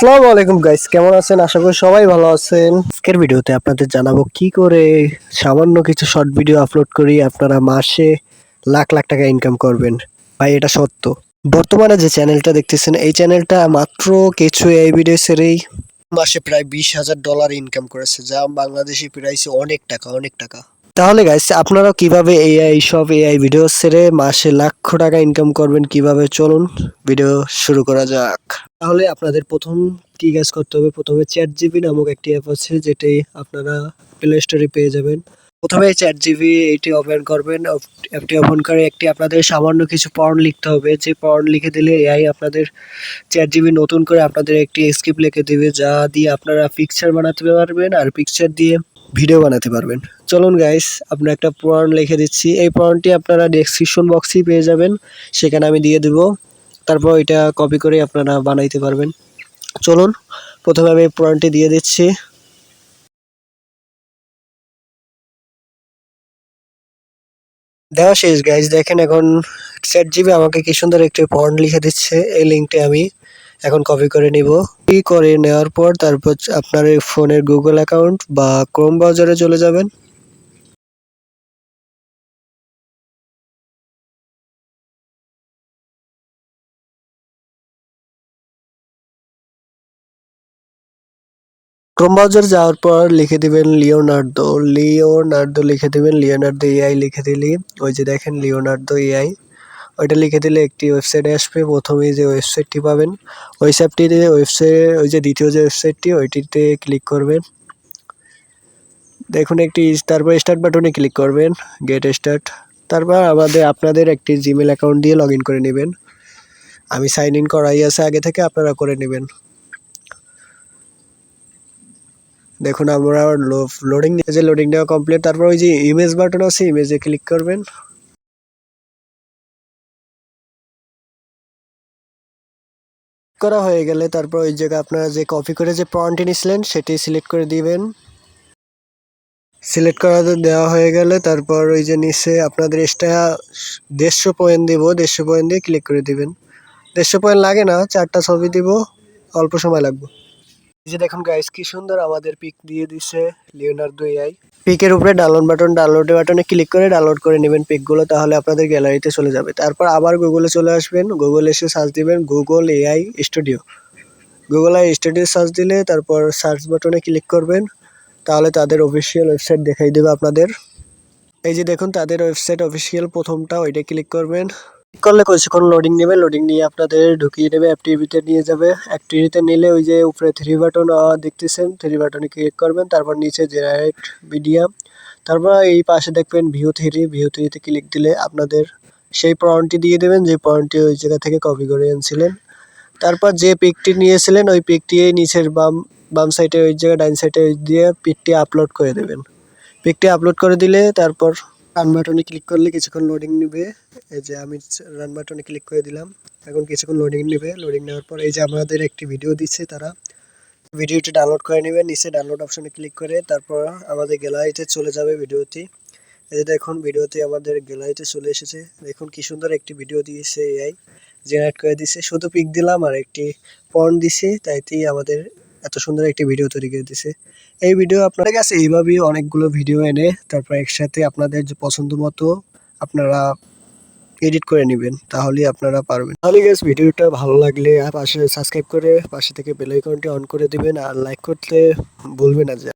আসসালামু আলাইকুম গাইস, কেমন আছেন? আশা করি সবাই ভালো আছেন। আজকের ভিডিওতে আপনাদের জানাবো কি করে সামান্য কিছু শর্ট ভিডিও আপলোড করি আপনারা মাসে লাখ লাখ টাকা ইনকাম করবেন। ভাই, এটা সত্য। বর্তমানে যে চ্যানেলটা দেখতেছেন এই চ্যানেলটা মাত্র কিছু এই ভিডিও ছেড়েই মাসে প্রায় $20,000 ইনকাম করেছে, যা বাংলাদেশি প্রাইসে অনেক টাকা, অনেক টাকা। তাহলে গাইস, আপনারাও কিভাবে এআই ভিডিও ছেড়ে মাসে লাখ টাকা ইনকাম করবেন কিভাবে, চলুন ভিডিও শুরু করা যাক। তাহলে আপনাদের প্রথম কি কাজ করতে হবে, প্রথমে চ্যাটজিপি নামক একটি অ্যাপ আছে, যেটি আপনারা প্লে স্টোরে পেয়ে যাবেন। প্রথমে চ্যাটজিপি এটি ওপেন করবেন। অ্যাপটি ওপেন করে একটি আপনাদের সামান্য কিছু প্রম্পট লিখতে হবে। যে প্রম্পট লিখে দিলে এআই আপনাদের চ্যাটজিপি নতুন করে আপনাদের একটি স্ক্রিপ্ট লিখে দিবে, যা দিয়ে আপনারা পিকচার বানাতে পারবেন আর পিকচার দিয়ে ভিডিও বানাতে পারবেন। চলুন গাইস, আপনার একটা প্রম্পট লিখে দিচ্ছি। এই প্রম্পটটি আপনারা ডেসক্রিপশন বক্সেই পেয়ে যাবেন, সেখানে আমি দিয়ে দেবো। তারপর এটা কপি করে আপনারা বানাইতে পারবেন। চলুন, প্রথমে আমি প্রম্পটটি দিয়ে দিচ্ছি। দেওয়া শেষ গাইস, দেখেন এখন চ্যাটজিপি আমাকে কি সুন্দর একটি প্রম্পট লিখে দিচ্ছে। এই লিঙ্কটি আমি এখন কপি করে নিব। কপি করে নেওয়ার পর তারপর আপনার এই ফোনের গুগল অ্যাকাউন্ট বা ক্রোম ব্রাউজারে চলে যাবেন। ক্রোম ব্রাউজার যাওয়ার পর লিখে দিবেন লিওনার্দো। লিওনার্দো লিখে দিবেন। লিওনার্দো এআই লিখে দিলি, ওই যে দেখেন লিওনার্দো এআই, ওইটা লিখে দিলে একটি ওয়েবসাইটে আসবে। প্রথমেই যে ওয়েবসাইটটি পাবেন, ওই যে দ্বিতীয় যে ওয়েবসাইটটি, ওইটিতে ক্লিক করবেন। দেখুন তারপর স্টার্ট বাটনে ক্লিক করবেন, গেট স্টার্ট। তারপর আপনাদের একটি জিমেল অ্যাকাউন্ট দিয়ে লগ ইন করে নেবেন। আমি সাইন ইন করাই আছে আগে থেকে, আপনারা করে নেবেন। দেখুন আমরা লোডিং নেওয়া কমপ্লিট। তারপর ওই যে ইমেজ বাটন আছে, ইমেজে ক্লিক করবেন। করা হয়ে গেলে তারপর ওই জায়গায় আপনারা যে কপি করে যে প্রম্পটটি নিয়েছিলেন সেটি সিলেক্ট করে দিবেন। সিলেক্ট করা দেওয়া হয়ে গেলে তারপর ওই যে নিচে আপনাদের এক্সট্রা 150 পয়েন্ট দিব, 150 পয়েন্ট দিয়ে ক্লিক করে দিবেন। 150 পয়েন্ট লাগে না, 4টা ছবি দিব, অল্প সময় লাগবে। এই যে দেখুন গাইস, কি সুন্দর আমাদের পিক দিয়ে দিছে লিওনার্দো এআই। পিকের উপরে ডাউনলোড বাটনে ক্লিক করে ডাউনলোড করে নেবেন পিকগুলো, তাহলে আপনাদের গ্যালারিতে চলে যাবে। তারপর আবার গুগলে চলে আসবেন, গুগল এসে সার্চ দিবেন Google AI studio. Google AI studio search দিলে তারপর সার্চ বাটনে ক্লিক করবেন, তাহলে তাদের অফিসিয়াল ওয়েবসাইট দেখাই দেবে আপনাদের। এই যে দেখুন তাদের ওয়েবসাইট অফিসিয়াল প্রথমটা, ওইটা ক্লিক করবেন। ক্লিক করলে কিছুক্ষণ লোডিং নেবে, লোডিং নিয়ে আপনাদের ঢুকিয়ে নেবে, অ্যাক্টিভিটিতে নিয়ে যাবে। অ্যাক্টিভিটিতে নিলে ওই যে উপরে থ্রি বাটন দেখতেছেন, থ্রি বাটনে ক্লিক করবেন। তারপর নিচে জেনারেট ভিডিও, তারপর এই পাশে দেখবেন ভিউ থ্রিতে ক্লিক দিলে আপনাদের সেই প্রম্পটটি দিয়ে দেবেন, যে প্রম্পটটি ওই জায়গা থেকে কপি করে এনেছিলেন। তারপর যে পিকটি নিয়েছিলেন ওই পিকটি নিচের বাম সাইডে ওই জায়গায় ডাইন সাইডে দিয়ে পিকটি আপলোড করে দেবেন। পিকটি আপলোড করে দিলে তারপর রান বাটনে ক্লিক করলে কিছুক্ষণ লোডিং নেবে। এই যে আমি রান বাটনে ক্লিক করে দিলাম, এখন কিছুক্ষণ লোডিং নেবে। লোডিং নেওয়ার পর এই যে আমাদের একটি ভিডিও দিচ্ছে, তারা ভিডিওটি ডাউনলোড করে নেবেন। নিচে ডাউনলোড অপশনে ক্লিক করে তারপর আমাদের গ্যালারিতে চলে যাবে ভিডিওটি। এই যে দেখুন ভিডিওটি আমাদের গ্যালারিতে চলে এসেছে। দেখুন কি সুন্দর একটি ভিডিও দিয়েছে এআই, জেনারেট করে দিছে। শুধু পিক দিলাম আর একটি ফন্ট দিছি, তাইতেই আমাদের এত সুন্দর একটি ভিডিও তৈরি করে দিছে। এই ভিডিও আপনাদের কাছে এইভাবেই অনেকগুলো ভিডিও এনে তারপর একসাথে আপনাদের যে পছন্দ মতো আপনারা এডিট করে নেবেন, তাহলেই আপনারা পারবেন। তাহলে গাইস, ভিডিওটা ভালো লাগলে পাশে সাবস্ক্রাইব করে পাশে থেকে বেল আইকনটি অন করে দিবেন আর লাইক করতে ভুলবেন না।